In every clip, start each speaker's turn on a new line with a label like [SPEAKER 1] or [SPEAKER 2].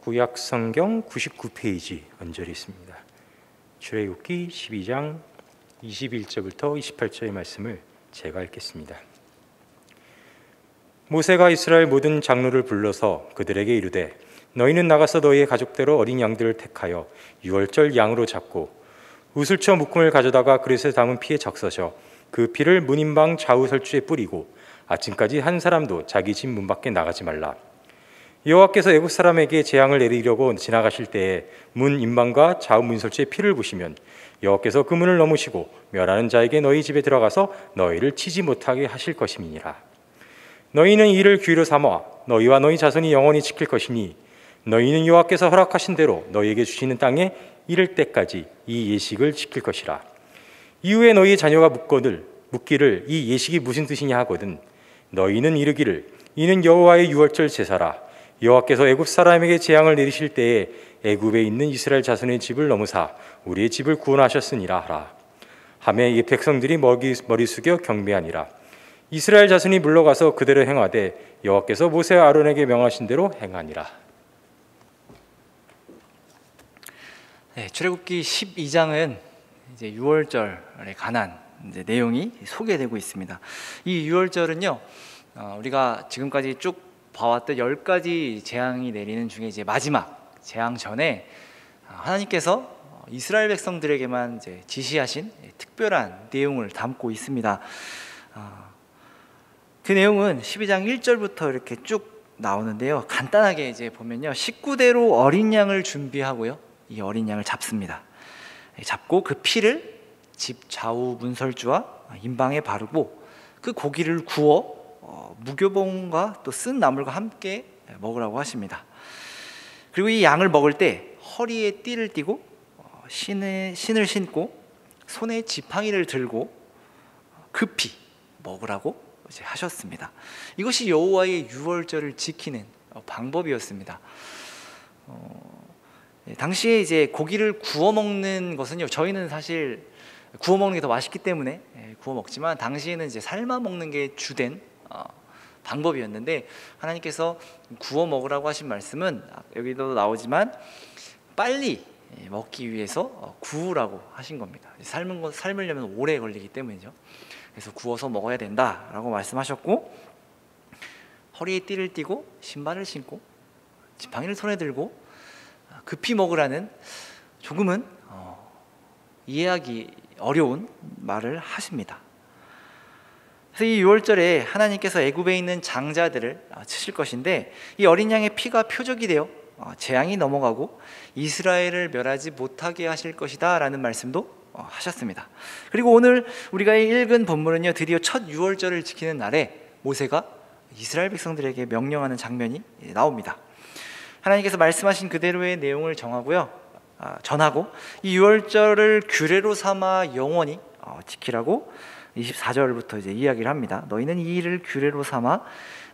[SPEAKER 1] 구약 성경 99페이지 언저리 있습니다. 출애굽기 12장 21절부터 28절의 말씀을 제가 읽겠습니다. 모세가 이스라엘 모든 장로를 불러서 그들에게 이르되 너희는 나가서 너희의 가족대로 어린 양들을 택하여 유월절 양으로 잡고 우슬처 묶음을 가져다가 그릇에 담은 피에 적셔서 그 피를 문인방 좌우 설주에 뿌리고 아침까지 한 사람도 자기 집 문 밖에 나가지 말라. 여호와께서 애굽 사람에게 재앙을 내리려고 지나가실 때에 문 인방과 좌우 문설주에 피를 부시면 여호와께서 그 문을 넘으시고 멸하는 자에게 너희 집에 들어가서 너희를 치지 못하게 하실 것임이니라. 너희는 이를 규례로 삼아 너희와 너희 자손이 영원히 지킬 것이니 너희는 여호와께서 허락하신 대로 너희에게 주시는 땅에 이를 때까지 이 예식을 지킬 것이라. 이후에 너희의 자녀가 묻기를 이 예식이 무슨 뜻이냐 하거든 너희는 이르기를 이는 여호와의 유월절 제사라. 여호와께서 애굽 사람에게 재앙을 내리실 때에 애굽에 있는 이스라엘 자손의 집을 넘으사 우리의 집을 구원하셨으니라 하라. 하매 이 백성들이 머리 숙여 경배하니라. 이스라엘 자손이 물러가서 그대로 행하되 여호와께서 모세와 아론에게 명하신 대로 행하니라.
[SPEAKER 2] 출애굽기 12장은 이제 유월절에 관한 내용이 소개되고 있습니다. 이 유월절은요, 우리가 지금까지 쭉 봐왔던 10가지 재앙이 내리는 중에 이제 마지막 재앙 전에 하나님께서 이스라엘 백성들에게만 이제 지시하신 특별한 내용을 담고 있습니다. 그 내용은 12장 1절부터 이렇게 쭉 나오는데요. 간단하게 이제 보면요, 식구대로 어린 양을 준비하고요, 이 어린 양을 잡습니다. 잡고 그 피를 집 좌우 문설주와 인방에 바르고 그 고기를 구워 무교봉과 또 쓴 나물과 함께 먹으라고 하십니다. 그리고 이 양을 먹을 때 허리에 띠를 띠고 신을 신고 손에 지팡이를 들고 급히 먹으라고 이제 하셨습니다. 이것이 여호와의 유월절을 지키는 방법이었습니다. 당시에 이제 고기를 구워 먹는 것은요, 저희는 사실 구워 먹는 게 더 맛있기 때문에 구워 먹지만 당시에는 이제 삶아 먹는 게 주된 방법이었는데, 하나님께서 구워 먹으라고 하신 말씀은 여기도 나오지만 빨리 먹기 위해서 구우라고 하신 겁니다. 삶으려면 오래 걸리기 때문이죠. 그래서 구워서 먹어야 된다라고 말씀하셨고, 허리에 띠를 띠고 신발을 신고 지팡이를 손에 들고 급히 먹으라는 조금은 이해하기 어려운 말을 하십니다. 그래서 이 유월절에 하나님께서 애굽에 있는 장자들을 치실 것인데, 이 어린 양의 피가 표적이 되어 재앙이 넘어가고 이스라엘을 멸하지 못하게 하실 것이다 라는 말씀도 하셨습니다. 그리고 오늘 우리가 읽은 본문은요, 드디어 첫 유월절을 지키는 날에 모세가 이스라엘 백성들에게 명령하는 장면이 나옵니다. 하나님께서 말씀하신 그대로의 내용을 전하고 이 유월절을 규례로 삼아 영원히 지키라고 24절부터 이제 이야기를 합니다. 너희는 이 일을 규례로 삼아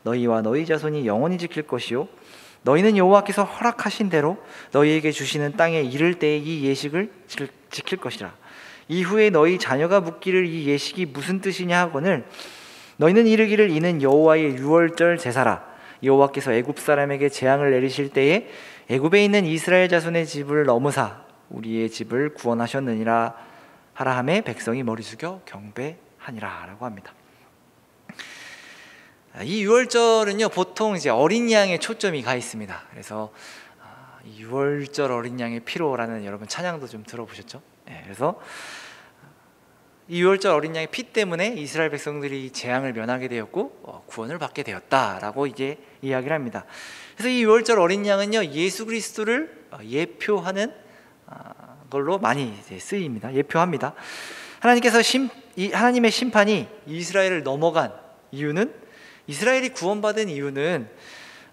[SPEAKER 2] 너희와 너희 자손이 영원히 지킬 것이요 너희는 여호와께서 허락하신 대로 너희에게 주시는 땅에 이를 때에 이 예식을 지킬 것이라. 이후에 너희 자녀가 묻기를 이 예식이 무슨 뜻이냐 하거늘 너희는 이르기를 이는 여호와의 유월절 제사라. 여호와께서 애굽 사람에게 재앙을 내리실 때에 애굽에 있는 이스라엘 자손의 집을 넘으사 우리의 집을 구원하셨느니라 하라 하매 백성이 머리 숙여 경배하니라 라고 합니다. 이 유월절은요, 보통 이제 어린 양에 초점이 가 있습니다. 그래서 이 유월절 어린 양의 피로라는 여러분 찬양도 좀 들어보셨죠? 그래서 이 유월절 어린 양의 피 때문에 이스라엘 백성들이 재앙을 면하게 되었고 구원을 받게 되었다라고 이제 이야기를 합니다. 그래서 이 유월절 어린 양은요, 예수 그리스도를 예표하는 걸로 많이 이제 쓰입니다. 예표합니다. 하나님의 심판이 이스라엘을 넘어간 이유는, 이스라엘이 구원받은 이유는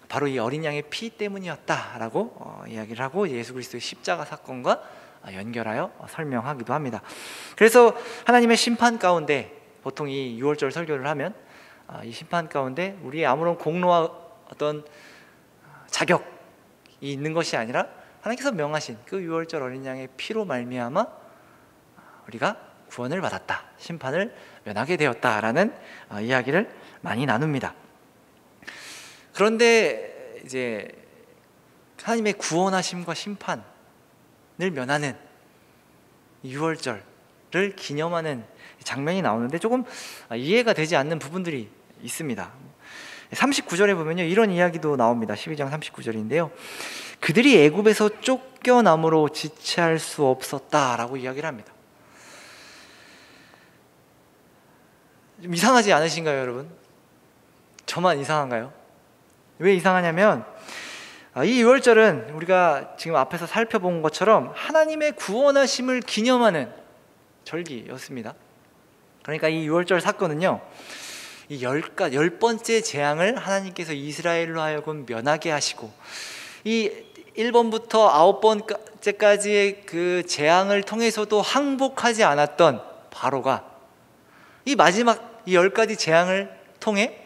[SPEAKER 2] 바로 이 어린 양의 피 때문이었다라고 이야기를 하고 예수 그리스도의 십자가 사건과 연결하여 설명하기도 합니다. 그래서 하나님의 심판 가운데, 보통 이 유월절 설교를 하면 이 심판 가운데 우리의 아무런 공로와 어떤 자격이 있는 것이 아니라 하나님께서 명하신 그 유월절 어린 양의 피로 말미암아 우리가 구원을 받았다, 심판을 면하게 되었다라는 이야기를 많이 나눕니다. 그런데 이제 하나님의 구원하심과 심판을 면하는 유월절을 기념하는 장면이 나오는데 조금 이해가 되지 않는 부분들이 있습니다. 39절에 보면요, 이런 이야기도 나옵니다. 12장 39절인데요. 그들이 애굽에서 쫓겨남으로 지체할 수 없었다라고 이야기를 합니다. 좀 이상하지 않으신가요, 여러분? 저만 이상한가요? 왜 이상하냐면 이 유월절은 우리가 지금 앞에서 살펴본 것처럼 하나님의 구원하심을 기념하는 절기였습니다. 그러니까 이 유월절 사건은요, 이 열 번째 재앙을 하나님께서 이스라엘로 하여금 면하게 하시고 이 1번부터 9번째까지의 그 재앙을 통해서도 항복하지 않았던 바로가 이 마지막 이 10가지 재앙을 통해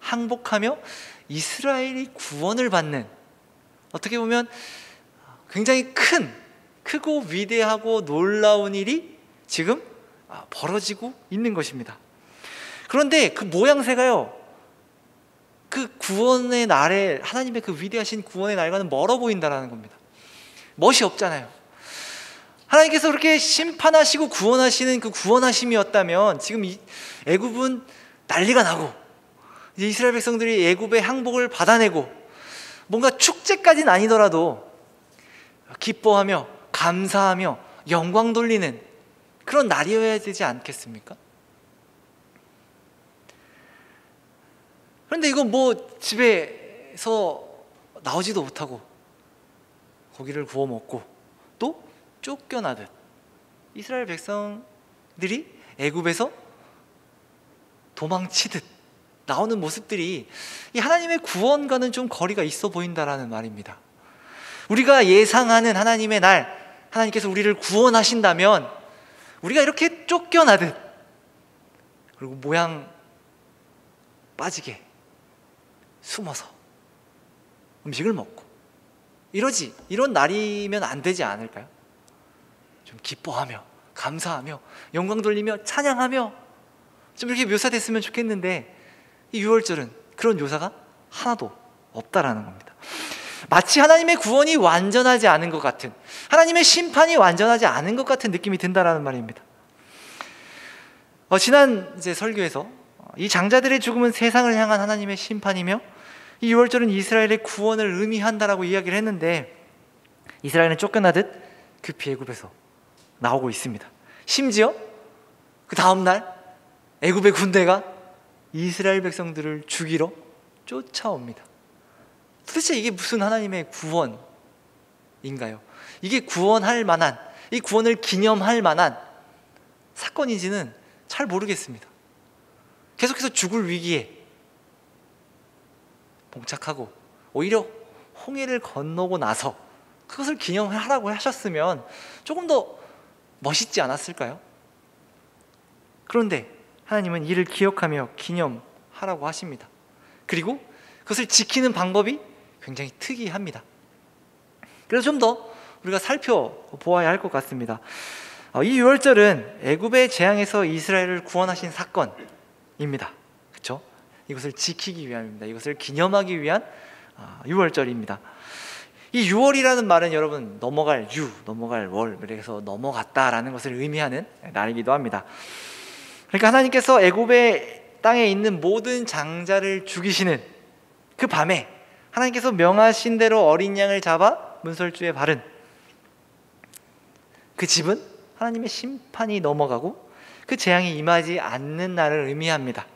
[SPEAKER 2] 항복하며 이스라엘이 구원을 받는, 어떻게 보면 굉장히 크고 위대하고 놀라운 일이 지금 벌어지고 있는 것입니다. 그런데 그 모양새가요, 그 구원의 날에, 하나님의 그 위대하신 구원의 날과는 멀어 보인다라는 겁니다. 멋이 없잖아요. 하나님께서 그렇게 심판하시고 구원하시는 그 구원하심이었다면 지금 애굽은 난리가 나고 이제 이스라엘 백성들이 애굽의 항복을 받아내고 뭔가 축제까지는 아니더라도 기뻐하며 감사하며 영광 돌리는 그런 날이어야 되지 않겠습니까? 그런데 이거 뭐 집에서 나오지도 못하고 고기를 구워 먹고 또 쫓겨나듯 이스라엘 백성들이 애굽에서 도망치듯 나오는 모습들이 이 하나님의 구원과는 좀 거리가 있어 보인다라는 말입니다. 우리가 예상하는 하나님의 날, 하나님께서 우리를 구원하신다면 우리가 이렇게 쫓겨나듯 그리고 모양 빠지게 숨어서 음식을 먹고 이런 날이면 안 되지 않을까요? 좀 기뻐하며 감사하며 영광 돌리며 찬양하며 좀 이렇게 묘사됐으면 좋겠는데 이 유월절은 그런 묘사가 하나도 없다라는 겁니다. 마치 하나님의 구원이 완전하지 않은 것 같은, 하나님의 심판이 완전하지 않은 것 같은 느낌이 든다라는 말입니다. 지난 이제 설교에서 이 장자들의 죽음은 세상을 향한 하나님의 심판이며 이 유월절은 이스라엘의 구원을 의미한다라고 이야기를 했는데 이스라엘은 쫓겨나듯 급히 애굽에서 나오고 있습니다. 심지어 그 다음날 애굽의 군대가 이스라엘 백성들을 죽이러 쫓아옵니다. 도대체 이게 무슨 하나님의 구원인가요? 이게 구원할 만한, 이 구원을 기념할 만한 사건인지는 잘 모르겠습니다. 계속해서 죽을 위기에 봉착하고 오히려 홍해를 건너고 나서 그것을 기념하라고 하셨으면 조금 더 멋있지 않았을까요? 그런데 하나님은 이를 기억하며 기념하라고 하십니다. 그리고 그것을 지키는 방법이 굉장히 특이합니다. 그래서 좀 더 우리가 살펴보아야 할 것 같습니다. 이 유월절은 애굽의 재앙에서 이스라엘을 구원하신 사건입니다. 그렇죠? 이것을 지키기 위함입니다. 이것을 기념하기 위한 유월절입니다. 이 유월이라는 말은 여러분 넘어갈 월, 그래서 넘어갔다라는 것을 의미하는 날이기도 합니다. 그러니까 하나님께서 애굽의 땅에 있는 모든 장자를 죽이시는 그 밤에 하나님께서 명하신 대로 어린 양을 잡아 문설주에 바른 그 집은 하나님의 심판이 넘어가고 그 재앙이 임하지 않는 날을 의미합니다.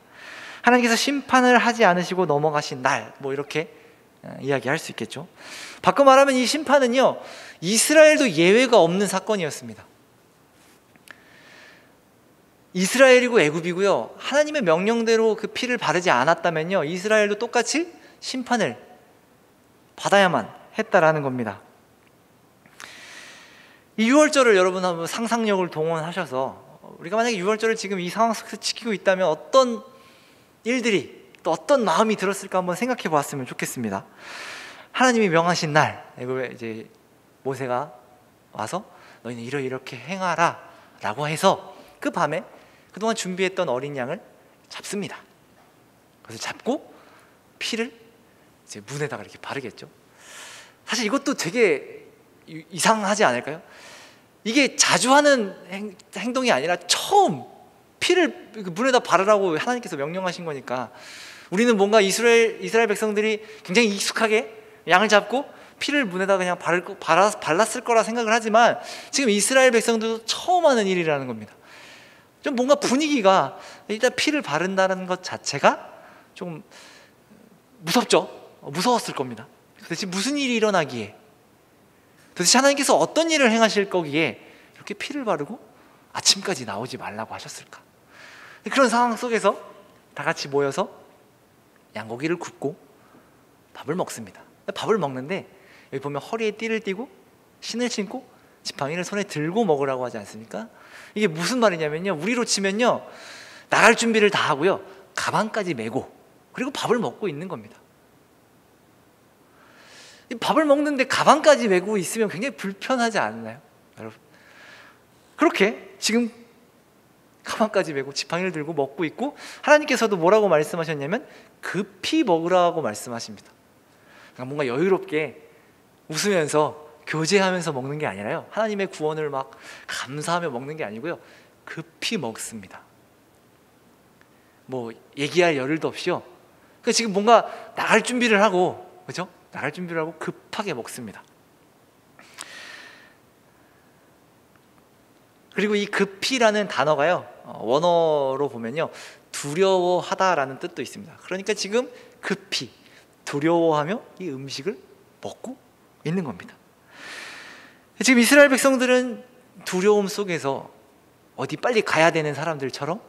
[SPEAKER 2] 하나님께서 심판을 하지 않으시고 넘어가신 날, 뭐 이렇게 이야기할 수 있겠죠. 바꿔 말하면 이 심판은요, 이스라엘도 예외가 없는 사건이었습니다. 이스라엘이고 애굽이고요, 하나님의 명령대로 그 피를 바르지 않았다면요, 이스라엘도 똑같이 심판을 받아야만 했다라는 겁니다. 이 유월절을 여러분 한번 상상력을 동원하셔서 우리가 만약에 유월절을 지금 이 상황 속에서 지키고 있다면 어떤 일들이, 또 어떤 마음이 들었을까 한번 생각해 보았으면 좋겠습니다. 하나님이 명하신 날, 애굽에 이제 모세가 와서 너희는 이렇게 행하라 라고 해서 그 밤에 그동안 준비했던 어린 양을 잡습니다. 그래서 잡고 피를 이제 문에다가 이렇게 바르겠죠. 사실 이것도 되게 이상하지 않을까요? 이게 자주 하는 행동이 아니라 처음 피를 문에다 바르라고 하나님께서 명령하신 거니까, 우리는 뭔가 이스라엘 백성들이 굉장히 익숙하게 양을 잡고 피를 문에다 그냥 발랐을 거라 생각을 하지만, 지금 이스라엘 백성들도 처음 하는 일이라는 겁니다. 좀 뭔가 분위기가, 일단 피를 바른다는 것 자체가 좀 무섭죠. 무서웠을 겁니다. 도대체 무슨 일이 일어나기에, 도대체 하나님께서 어떤 일을 행하실 거기에 이렇게 피를 바르고 아침까지 나오지 말라고 하셨을까? 그런 상황 속에서 다 같이 모여서 양고기를 굽고 밥을 먹습니다. 밥을 먹는데 여기 보면 허리에 띠를 띠고 신을 신고 지팡이를 손에 들고 먹으라고 하지 않습니까? 이게 무슨 말이냐면요, 우리로 치면요, 나갈 준비를 다 하고요, 가방까지 메고 그리고 밥을 먹고 있는 겁니다. 밥을 먹는데 가방까지 메고 있으면 굉장히 불편하지 않나요, 여러분? 그렇게 지금 가방까지 메고 지팡이를 들고 먹고 있고, 하나님께서도 뭐라고 말씀하셨냐면 급히 먹으라고 말씀하십니다. 그러니까 뭔가 여유롭게 웃으면서 교제하면서 먹는 게 아니라요, 하나님의 구원을 막 감사하며 먹는 게 아니고요, 급히 먹습니다. 뭐 얘기할 여를도 없이요. 그러니까 지금 뭔가 나갈 준비를 하고, 그렇죠? 나갈 준비를 하고 급하게 먹습니다. 그리고 이 급히라는 단어가요, 원어로 보면요, 두려워하다라는 뜻도 있습니다. 그러니까 지금 급히 두려워하며 이 음식을 먹고 있는 겁니다. 지금 이스라엘 백성들은 두려움 속에서 어디 빨리 가야 되는 사람들처럼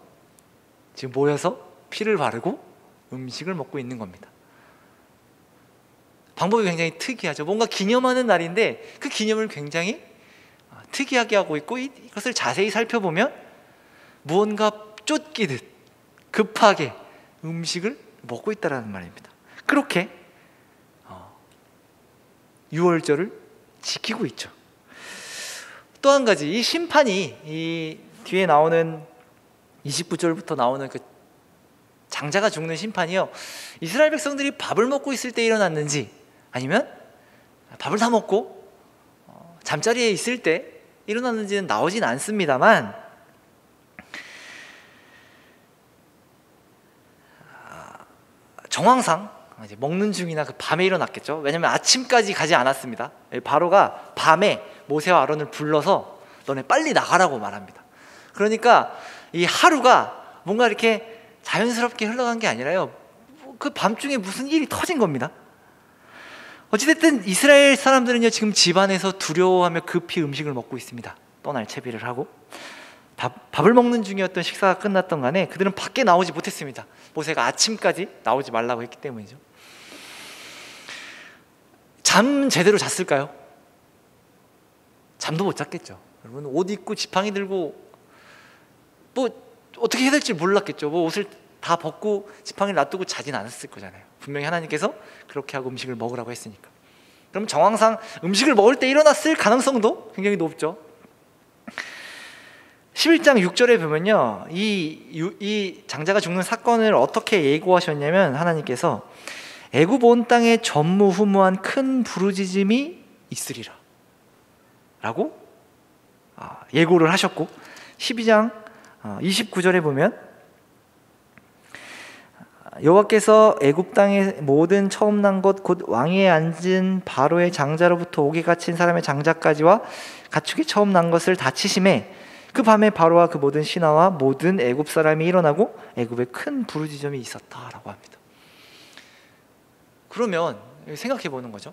[SPEAKER 2] 지금 모여서 피를 바르고 음식을 먹고 있는 겁니다. 방법이 굉장히 특이하죠. 뭔가 기념하는 날인데 그 기념을 굉장히 특이하게 하고 있고, 이것을 자세히 살펴보면 무언가 쫓기듯 급하게 음식을 먹고 있다는 말입니다. 그렇게 유월절을 지키고 있죠. 또 한 가지, 이 심판이, 이 뒤에 나오는 29절부터 나오는 그 장자가 죽는 심판이요, 이스라엘 백성들이 밥을 먹고 있을 때 일어났는지 아니면 밥을 다 먹고 잠자리에 있을 때 일어났는지는 나오진 않습니다만, 정황상 이제 먹는 중이나 그 밤에 일어났겠죠. 왜냐하면 아침까지 가지 않았습니다. 바로가 밤에 모세와 아론을 불러서 너네 빨리 나가라고 말합니다. 그러니까 이 하루가 뭔가 이렇게 자연스럽게 흘러간 게 아니라요, 그 밤중에 무슨 일이 터진 겁니다. 어찌됐든 이스라엘 사람들은요, 지금 집안에서 두려워하며 급히 음식을 먹고 있습니다. 떠날 채비를 하고 밥을 먹는 중이었던 식사가 끝났던 간에 그들은 밖에 나오지 못했습니다. 모세가 아침까지 나오지 말라고 했기 때문이죠. 잠 제대로 잤을까요? 잠도 못 잤겠죠. 여러분, 옷 입고 지팡이 들고 뭐 어떻게 해야 될지 몰랐겠죠. 뭐 옷을 다 벗고 지팡이를 놔두고 자진 않았을 거잖아요. 분명히 하나님께서 그렇게 하고 음식을 먹으라고 했으니까. 그럼 정황상 음식을 먹을 때 일어났을 가능성도 굉장히 높죠. 11장 6절에 보면요, 이 장자가 죽는 사건을 어떻게 예고하셨냐면, 하나님께서 애굽 온 땅에 전무후무한 큰 부르짖음이 있으리라 라고 예고를 하셨고, 12장 29절에 보면 여호와께서 애굽 땅의 모든 처음 난 것 곧 왕위에 앉은 바로의 장자로부터 옥에 갇힌 사람의 장자까지와 가축이 처음 난 것을 다 치심에 그 밤에 바로와 그 모든 신하와 모든 애굽 사람이 일어나고 애굽에 큰 부르짖음이 있었다라고 합니다. 그러면 생각해 보는 거죠.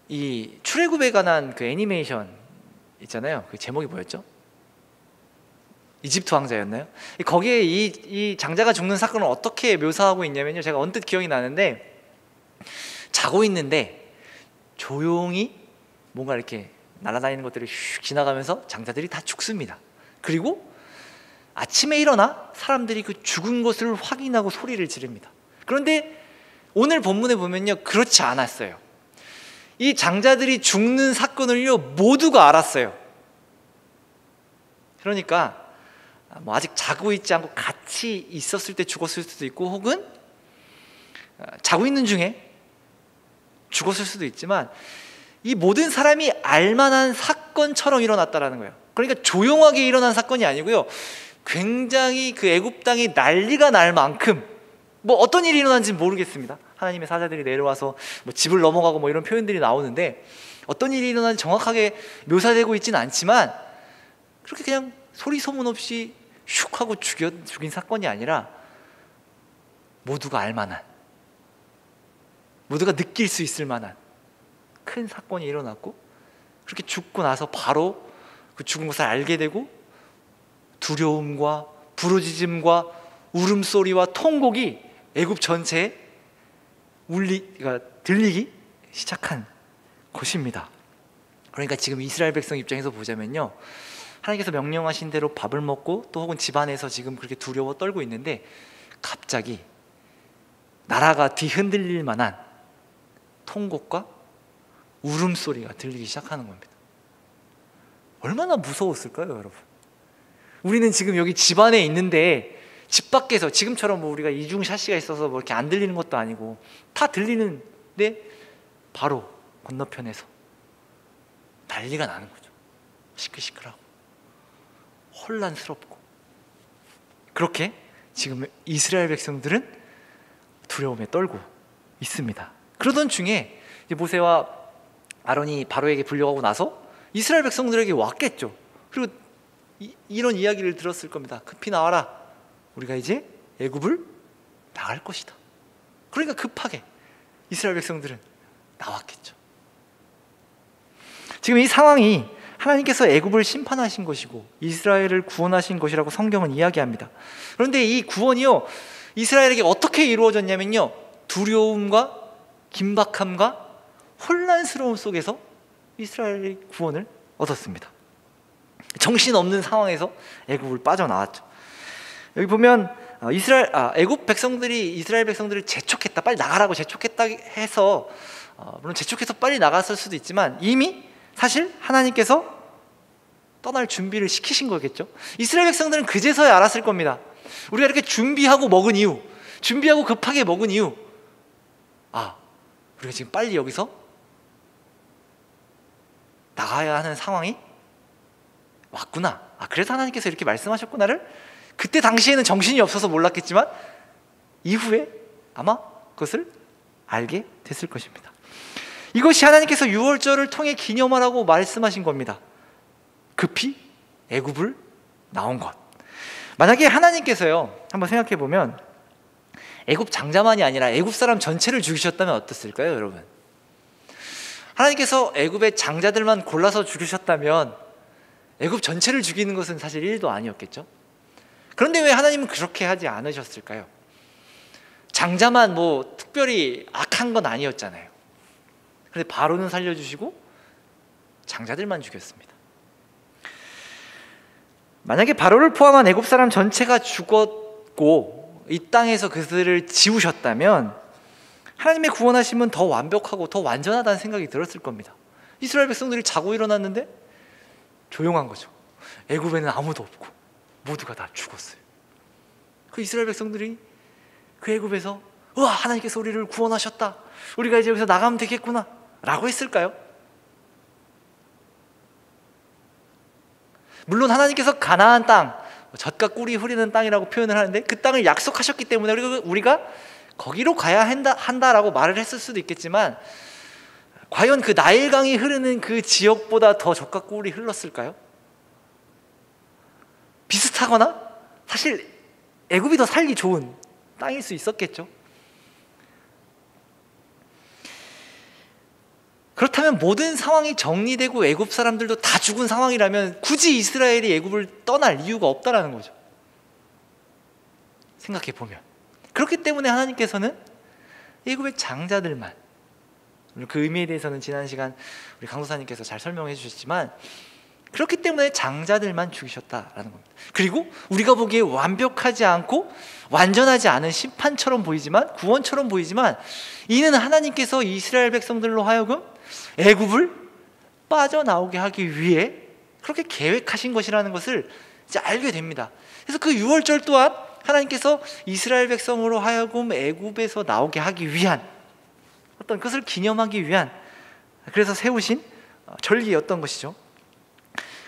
[SPEAKER 2] 이 출애굽에 관한 그 애니메이션 있잖아요. 그 제목이 뭐였죠? 이집트 왕자였나요? 거기에 이 장자가 죽는 사건을 어떻게 묘사하고 있냐면요, 제가 언뜻 기억이 나는데, 자고 있는데 조용히 뭔가 이렇게 날아다니는 것들이 슉 지나가면서 장자들이 다 죽습니다. 그리고 아침에 일어나 사람들이 그 죽은 것을 확인하고 소리를 지릅니다. 그런데 오늘 본문에 보면요, 그렇지 않았어요. 이 장자들이 죽는 사건을요, 모두가 알았어요. 그러니까 뭐 아직 자고 있지 않고 같이 있었을 때 죽었을 수도 있고, 혹은 자고 있는 중에 죽었을 수도 있지만 이 모든 사람이 알만한 사건처럼 일어났다라는 거예요. 그러니까 조용하게 일어난 사건이 아니고요, 굉장히 그 애굽 땅이 난리가 날 만큼, 뭐 어떤 일이 일어난지는 모르겠습니다. 하나님의 사자들이 내려와서 뭐 집을 넘어가고 뭐 이런 표현들이 나오는데 어떤 일이 일어난지 정확하게 묘사되고 있지는 않지만 그렇게 그냥 소리 소문 없이 슉 하고 죽인 사건이 아니라 모두가 알만한, 모두가 느낄 수 있을 만한 큰 사건이 일어났고, 그렇게 죽고 나서 바로 그 죽은 것을 알게 되고 두려움과 부르짖음과 울음소리와 통곡이 애굽 전체에 들리기 시작한 것입니다. 그러니까 지금 이스라엘 백성 입장에서 보자면요, 하나님께서 명령하신 대로 밥을 먹고 또 혹은 집안에서 지금 그렇게 두려워 떨고 있는데 갑자기 나라가 뒤흔들릴 만한 통곡과 울음소리가 들리기 시작하는 겁니다. 얼마나 무서웠을까요, 여러분? 우리는 지금 여기 집 안에 있는데 집 밖에서 지금처럼 뭐 우리가 이중 샤시가 있어서 뭐 이렇게 안 들리는 것도 아니고 다 들리는데 바로 건너편에서 난리가 나는 거죠. 시끌시끌하고 혼란스럽고, 그렇게 지금 이스라엘 백성들은 두려움에 떨고 있습니다. 그러던 중에 이제 모세와 아론이 바로에게 불려가고 나서 이스라엘 백성들에게 왔겠죠. 그리고 이런 이야기를 들었을 겁니다. 급히 나와라, 우리가 이제 애굽을 나갈 것이다. 그러니까 급하게 이스라엘 백성들은 나왔겠죠. 지금 이 상황이 하나님께서 애굽을 심판하신 것이고 이스라엘을 구원하신 것이라고 성경은 이야기합니다. 그런데 이 구원이요, 이스라엘에게 어떻게 이루어졌냐면요, 두려움과 긴박함과 혼란스러움 속에서 이스라엘이 구원을 얻었습니다. 정신없는 상황에서 애굽을 빠져나왔죠. 여기 보면 애굽 백성들이 이스라엘 백성들을 재촉했다, 빨리 나가라고 재촉했다 해서 물론 재촉해서 빨리 나갔을 수도 있지만 이미 사실 하나님께서 떠날 준비를 시키신 거겠죠. 이스라엘 백성들은 그제서야 알았을 겁니다. 우리가 이렇게 준비하고 먹은 이유, 준비하고 급하게 먹은 이유, 우리가 지금 빨리 여기서 나가야 하는 상황이 왔구나. 그래서 하나님께서 이렇게 말씀하셨구나를 그때 당시에는 정신이 없어서 몰랐겠지만 이후에 아마 그것을 알게 됐을 것입니다. 이것이 하나님께서 유월절을 통해 기념하라고 말씀하신 겁니다. 급히 애굽을 나온 것. 만약에 하나님께서요, 한번 생각해 보면 애굽 장자만이 아니라 애굽 사람 전체를 죽이셨다면 어땠을까요, 여러분? 하나님께서 애굽의 장자들만 골라서 죽이셨다면 애굽 전체를 죽이는 것은 사실 1도 아니었겠죠. 그런데 왜 하나님은 그렇게 하지 않으셨을까요? 장자만 뭐 특별히 악한 건 아니었잖아요. 그런데 바로는 살려주시고 장자들만 죽였습니다. 만약에 바로를 포함한 애굽 사람 전체가 죽었고 이 땅에서 그들을 지우셨다면 하나님의 구원하심은 더 완벽하고 더 완전하다는 생각이 들었을 겁니다. 이스라엘 백성들이 자고 일어났는데 조용한 거죠. 애굽에는 아무도 없고 모두가 다 죽었어요. 그 이스라엘 백성들이 그 애굽에서 우와, 하나님께서 우리를 구원하셨다, 우리가 이제 여기서 나가면 되겠구나 라고 했을까요? 물론 하나님께서 가나안 땅, 젖과 꿀이 흐르는 땅이라고 표현을 하는데 그 땅을 약속하셨기 때문에 우리가 거기로 가야 한다라고 말을 했을 수도 있겠지만 과연 그 나일강이 흐르는 그 지역보다 더 젖과 꿀이 흘렀을까요? 비슷하거나 사실 애굽이 더 살기 좋은 땅일 수 있었겠죠. 그렇다면 모든 상황이 정리되고 애굽 사람들도 다 죽은 상황이라면 굳이 이스라엘이 애굽을 떠날 이유가 없다라는 거죠. 생각해 보면 그렇기 때문에 하나님께서는 애굽의 장자들만, 그 의미에 대해서는 지난 시간 우리 강도사님께서 잘 설명해 주셨지만 그렇기 때문에 장자들만 죽이셨다라는 겁니다. 그리고 우리가 보기에 완벽하지 않고 완전하지 않은 심판처럼 보이지만, 구원처럼 보이지만 이는 하나님께서 이스라엘 백성들로 하여금 애굽을 빠져나오게 하기 위해 그렇게 계획하신 것이라는 것을 이제 알게 됩니다. 그래서 그 유월절 또한 하나님께서 이스라엘 백성으로 하여금 애굽에서 나오게 하기 위한 어떤 것을 기념하기 위한 그래서 세우신 절기였던 것이죠.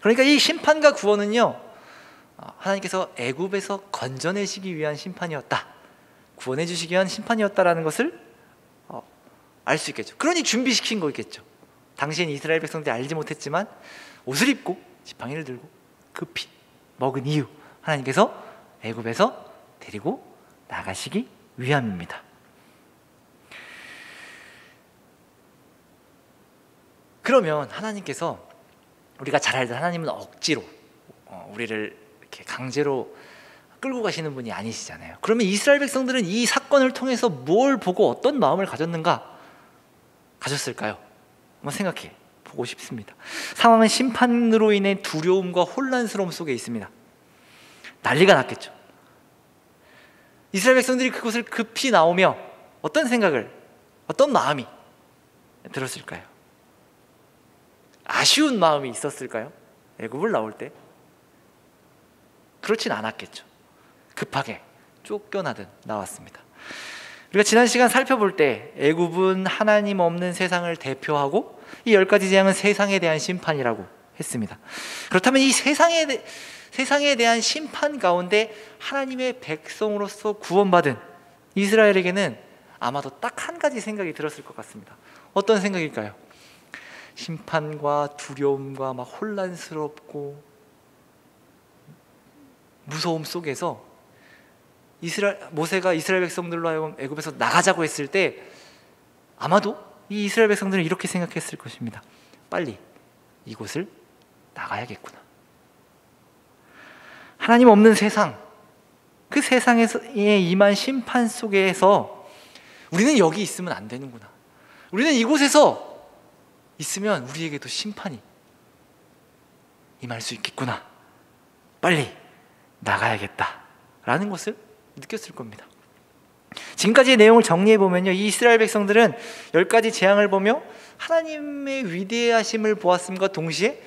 [SPEAKER 2] 그러니까 이 심판과 구원은요, 하나님께서 애굽에서 건져내시기 위한 심판이었다, 구원해 주시기 위한 심판이었다라는 것을 알 수 있겠죠. 그러니 준비시킨 거겠죠. 당시엔 이스라엘 백성들이 알지 못했지만 옷을 입고 지팡이를 들고 급히 먹은 이유, 하나님께서 애굽에서 데리고 나가시기 위함입니다. 그러면 하나님께서, 우리가 잘 알던 하나님은 억지로 우리를 이렇게 강제로 끌고 가시는 분이 아니시잖아요. 그러면 이스라엘 백성들은 이 사건을 통해서 뭘 보고 어떤 마음을 가졌을까요? 한번 생각해 보고 싶습니다. 상황은 심판으로 인해 두려움과 혼란스러움 속에 있습니다. 난리가 났겠죠. 이스라엘 백성들이 그곳을 급히 나오며 어떤 생각을, 어떤 마음이 들었을까요? 아쉬운 마음이 있었을까요? 애굽을 나올 때? 그렇진 않았겠죠. 급하게 쫓겨나듯 나왔습니다. 우리가 지난 시간 살펴볼 때 애굽은 하나님 없는 세상을 대표하고 이 10가지 재앙은 세상에 대한 심판이라고 했습니다. 그렇다면 이 세상에 대한 심판 가운데 하나님의 백성으로서 구원받은 이스라엘에게는 아마도 딱 한 가지 생각이 들었을 것 같습니다. 어떤 생각일까요? 심판과 두려움과 막 혼란스럽고 무서움 속에서 모세가 이스라엘 백성들로 하여금 애굽에서 나가자고 했을 때 아마도 이 이스라엘 백성들은 이렇게 생각했을 것입니다. 빨리 이곳을 나가야겠구나. 하나님 없는 세상, 그 세상에 임한 심판 속에서 우리는 여기 있으면 안 되는구나. 우리는 이곳에서 있으면 우리에게도 심판이 임할 수 있겠구나. 빨리 나가야겠다라는 것을 느꼈을 겁니다. 지금까지의 내용을 정리해 보면요, 이 이스라엘 백성들은 10가지 재앙을 보며 하나님의 위대하심을 보았음과 동시에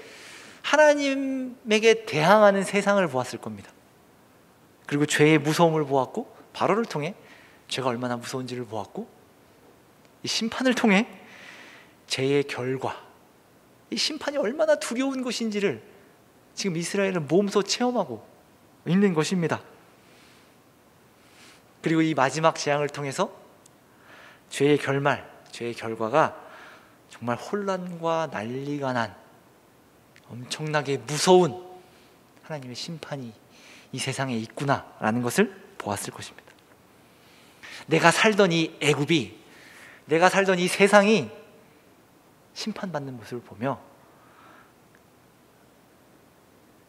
[SPEAKER 2] 하나님에게 대항하는 세상을 보았을 겁니다. 그리고 죄의 무서움을 보았고, 바로를 통해 죄가 얼마나 무서운지를 보았고, 이 심판을 통해 죄의 결과, 이 심판이 얼마나 두려운 것인지를 지금 이스라엘은 몸소 체험하고 있는 것입니다. 그리고 이 마지막 재앙을 통해서 죄의 결말, 죄의 결과가 정말 혼란과 난리가 난 엄청나게 무서운 하나님의 심판이 이 세상에 있구나라는 것을 보았을 것입니다. 내가 살던 이 애굽이, 내가 살던 이 세상이 심판받는 모습을 보며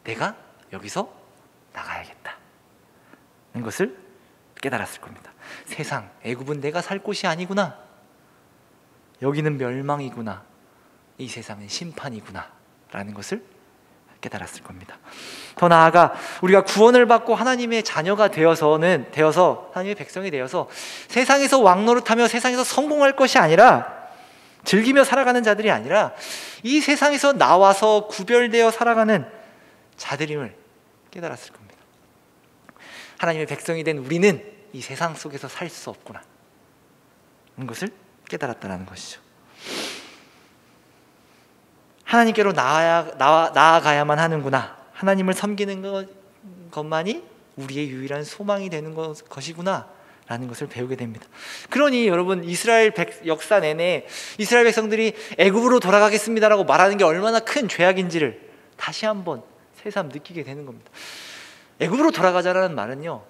[SPEAKER 2] 내가 여기서 나가야겠다는 것을 깨달았을 겁니다. 세상, 애굽은 내가 살 곳이 아니구나. 여기는 멸망이구나. 이 세상은 심판이구나 라는 것을 깨달았을 겁니다. 더 나아가 우리가 구원을 받고 하나님의 자녀가 되어서 하나님의 백성이 되어서 세상에서 왕노릇하며 세상에서 성공할 것이 아니라, 즐기며 살아가는 자들이 아니라 이 세상에서 나와서 구별되어 살아가는 자들임을 깨달았을 겁니다. 하나님의 백성이 된 우리는 이 세상 속에서 살 수 없구나 하는 것을 깨달았다는 것이죠. 하나님께로 나아가야만 하는구나. 하나님을 섬기는 것만이 우리의 유일한 소망이 되는 것이구나 라는 것을 배우게 됩니다. 그러니 여러분, 이스라엘 역사 내내 이스라엘 백성들이 애굽으로 돌아가겠습니다라고 말하는 게 얼마나 큰 죄악인지를 다시 한번 새삼 느끼게 되는 겁니다. 애굽으로 돌아가자라는 말은요,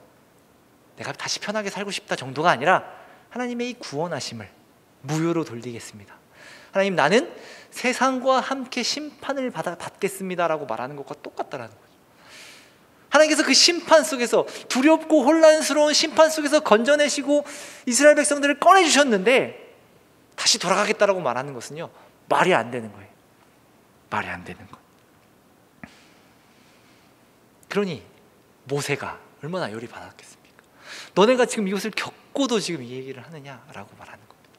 [SPEAKER 2] 내가 다시 편하게 살고 싶다 정도가 아니라 하나님의 이 구원하심을 무효로 돌리겠습니다. 하나님, 나는 세상과 함께 심판을 받겠습니다라고 말하는 것과 똑같다라는 거죠. 하나님께서 그 심판 속에서, 두렵고 혼란스러운 심판 속에서 건져내시고 이스라엘 백성들을 꺼내주셨는데 다시 돌아가겠다라고 말하는 것은요, 말이 안 되는 거예요. 말이 안 되는 것. 그러니 모세가 얼마나 열이 받았겠습니까? 너네가 지금 이것을 겪고도 지금 이 얘기를 하느냐라고 말하는 겁니다.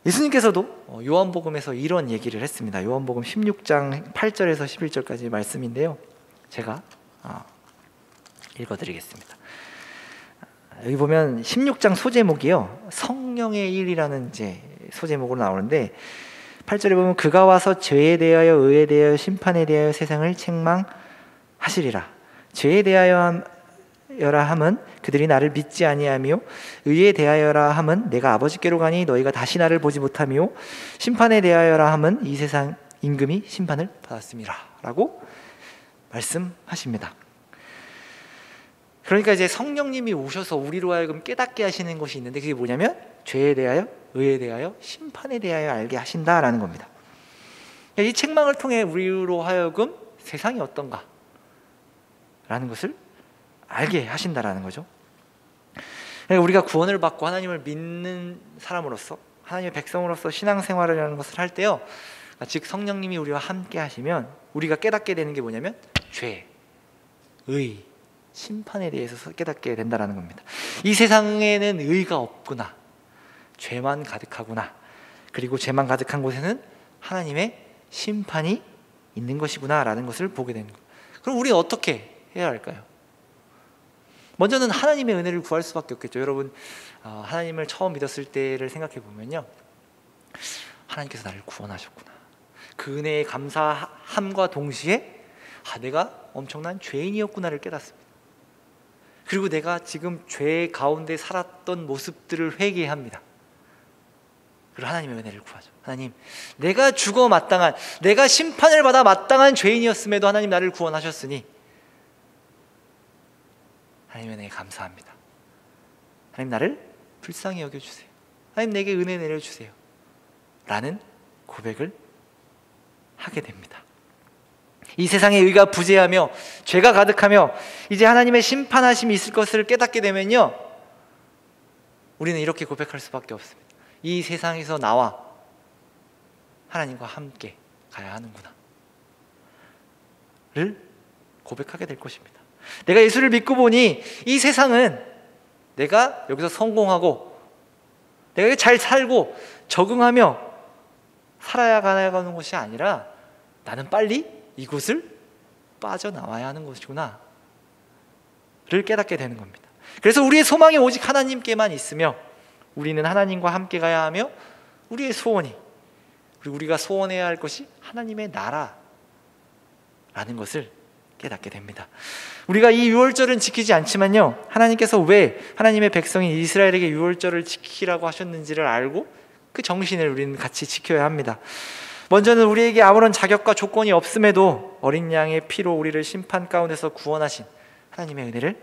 [SPEAKER 2] 예수님께서도 요한복음에서 이런 얘기를 했습니다. 요한복음 16장 8절에서 11절까지 말씀인데요, 제가 읽어드리겠습니다. 여기 보면 16장 소제목이요, 성령의 일이라는 이제 소제목으로 나오는데 8절에 보면 그가 와서 죄에 대하여 의에 대하여 심판에 대하여 세상을 책망하시리라. 죄에 대하여라 함은 그들이 나를 믿지 아니하며 의에 대하여라 함은 내가 아버지께로 가니 너희가 다시 나를 보지 못하며 심판에 대하여라 함은 이 세상 임금이 심판을 받았음이라 라고 말씀하십니다. 그러니까 이제 성령님이 오셔서 우리로 하여금 깨닫게 하시는 것이 있는데 그게 뭐냐면 죄에 대하여 의에 대하여 심판에 대하여 알게 하신다라는 겁니다. 이 책망을 통해 우리로 하여금 세상이 어떤가 라는 것을 알게 하신다라는 거죠. 그러니까 우리가 구원을 받고 하나님을 믿는 사람으로서, 하나님의 백성으로서 신앙생활이라는 것을 할 때요, 즉 성령님이 우리와 함께 하시면 우리가 깨닫게 되는 게 뭐냐면 죄, 의, 심판에 대해서 깨닫게 된다는 겁니다. 이 세상에는 의가 없구나, 죄만 가득하구나, 그리고 죄만 가득한 곳에는 하나님의 심판이 있는 것이구나 라는 것을 보게 되는 거예요. 그럼 우리는 어떻게 해야 할까요? 먼저는 하나님의 은혜를 구할 수밖에 없겠죠. 여러분, 하나님을 처음 믿었을 때를 생각해 보면요, 하나님께서 나를 구원하셨구나, 그 은혜에 감사함과 동시에 내가 엄청난 죄인이었구나를 깨닫습니다. 그리고 내가 지금 죄 가운데 살았던 모습들을 회개합니다. 그리고 하나님의 은혜를 구하죠. 하나님, 내가 죽어 마땅한, 내가 심판을 받아 마땅한 죄인이었음에도 하나님 나를 구원하셨으니 하나님의 은혜에 감사합니다. 하나님 나를 불쌍히 여겨주세요. 하나님 내게 은혜 내려주세요 라는 고백을 하게 됩니다. 이 세상의 의가 부재하며 죄가 가득하며 이제 하나님의 심판하심이 있을 것을 깨닫게 되면요, 우리는 이렇게 고백할 수밖에 없습니다. 이 세상에서 나와 하나님과 함께 가야 하는구나 를 고백하게 될 것입니다. 내가 예수를 믿고 보니 이 세상은 내가 여기서 성공하고 내가 잘 살고 적응하며 살아야 가는 것이 아니라 나는 빨리 이곳을 빠져나와야 하는 것이구나 를 깨닫게 되는 겁니다. 그래서 우리의 소망이 오직 하나님께만 있으며 우리는 하나님과 함께 가야 하며 우리의 소원이, 그리고 우리가 소원해야 할 것이 하나님의 나라라는 것을 깨닫게 됩니다. 우리가 이 유월절은 지키지 않지만요, 하나님께서 왜 하나님의 백성인 이스라엘에게 유월절을 지키라고 하셨는지를 알고 그 정신을 우리는 같이 지켜야 합니다. 먼저는 우리에게 아무런 자격과 조건이 없음에도 어린 양의 피로 우리를 심판 가운데서 구원하신 하나님의 은혜를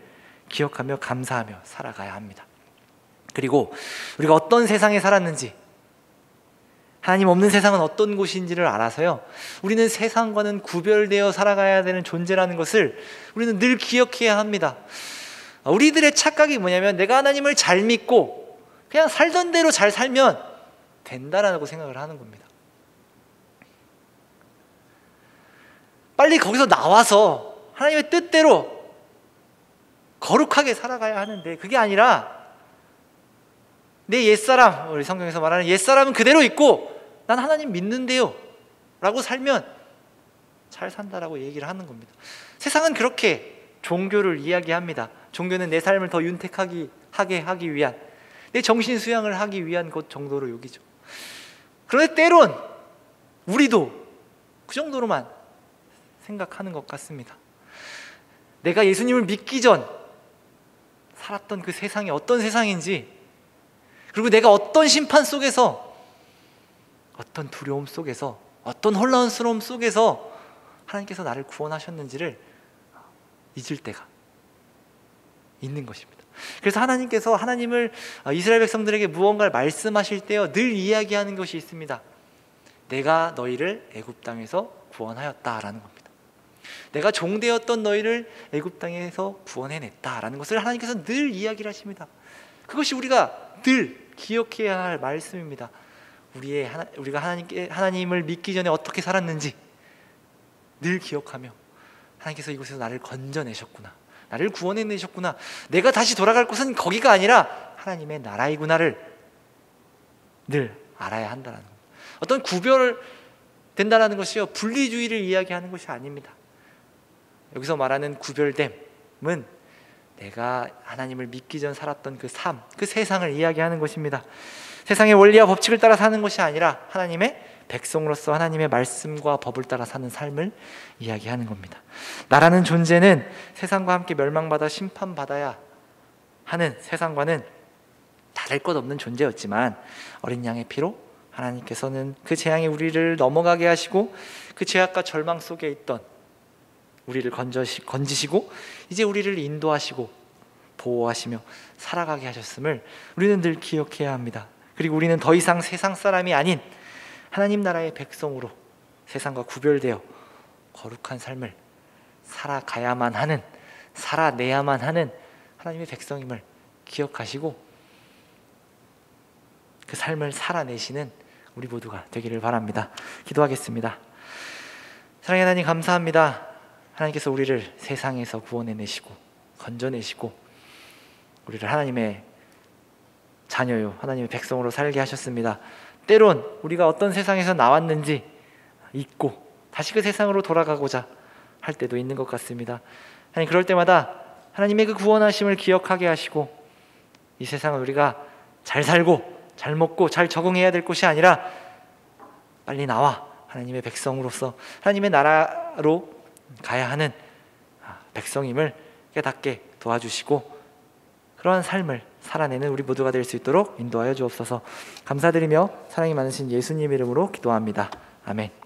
[SPEAKER 2] 기억하며 감사하며 살아가야 합니다. 그리고 우리가 어떤 세상에 살았는지, 하나님 없는 세상은 어떤 곳인지를 알아서요, 우리는 세상과는 구별되어 살아가야 되는 존재라는 것을 우리는 늘 기억해야 합니다. 우리들의 착각이 뭐냐면 내가 하나님을 잘 믿고 그냥 살던 대로 잘 살면 된다라고 생각을 하는 겁니다. 빨리 거기서 나와서 하나님의 뜻대로 거룩하게 살아가야 하는데 그게 아니라 내 옛사람, 우리 성경에서 말하는 옛사람은 그대로 있고 난 하나님 믿는데요 라고 살면 잘 산다라고 얘기를 하는 겁니다. 세상은 그렇게 종교를 이야기합니다. 종교는 내 삶을 더 윤택하게 하기 위한, 내 정신 수양을 하기 위한 것 정도로 여기죠. 그런데 때론 우리도 그 정도로만 생각하는 것 같습니다. 내가 예수님을 믿기 전 살았던 그 세상이 어떤 세상인지, 그리고 내가 어떤 심판 속에서, 어떤 두려움 속에서, 어떤 혼란스러움 속에서 하나님께서 나를 구원하셨는지를 잊을 때가 있는 것입니다. 그래서 하나님께서 이스라엘 백성들에게 무언가를 말씀하실 때요, 늘 이야기하는 것이 있습니다. 내가 너희를 애굽 땅에서 구원하였다라는 겁니다. 내가 종되었던 너희를 애굽 땅에서 구원해냈다라는 것을 하나님께서 늘 이야기를 하십니다. 그것이 우리가 늘 기억해야 할 말씀입니다. 우리가 하나님을 믿기 전에 어떻게 살았는지 늘 기억하며 하나님께서 이곳에서 나를 건져내셨구나, 나를 구원해내셨구나, 내가 다시 돌아갈 곳은 거기가 아니라 하나님의 나라이구나를 늘 알아야 한다는 겁니다. 어떤 구별된다는 것이요, 분리주의를 이야기하는 것이 아닙니다. 여기서 말하는 구별됨은 내가 하나님을 믿기 전 살았던 그 삶, 그 세상을 이야기하는 것입니다. 세상의 원리와 법칙을 따라 사는 것이 아니라 하나님의 백성으로서 하나님의 말씀과 법을 따라 사는 삶을 이야기하는 겁니다. 나라는 존재는 세상과 함께 멸망받아 심판받아야 하는 세상과는 다를 것 없는 존재였지만 어린 양의 피로 하나님께서는 그 재앙에 우리를 넘어가게 하시고 그 죄악과 절망 속에 있던 우리를 건지시고 이제 우리를 인도하시고 보호하시며 살아가게 하셨음을 우리는 늘 기억해야 합니다. 그리고 우리는 더 이상 세상 사람이 아닌 하나님 나라의 백성으로 세상과 구별되어 거룩한 삶을 살아가야만 하는, 살아내야만 하는 하나님의 백성임을 기억하시고 그 삶을 살아내시는 우리 모두가 되기를 바랍니다. 기도하겠습니다. 사랑의 하나님, 감사합니다. 하나님께서 우리를 세상에서 구원해내시고 건져내시고 우리를 하나님의 자녀요, 하나님의 백성으로 살게 하셨습니다. 때론 우리가 어떤 세상에서 나왔는지 잊고 다시 그 세상으로 돌아가고자 할 때도 있는 것 같습니다. 하나님, 그럴 때마다 하나님의 그 구원하심을 기억하게 하시고 이 세상은 우리가 잘 살고 잘 먹고 잘 적응해야 될 곳이 아니라 빨리 나와 하나님의 백성으로서 하나님의 나라로 가야 하는 백성임을 깨닫게 도와주시고 그러한 삶을 살아내는 우리 모두가 될 수 있도록 인도하여 주옵소서. 감사드리며 사랑이 많으신 예수님 이름으로 기도합니다. 아멘.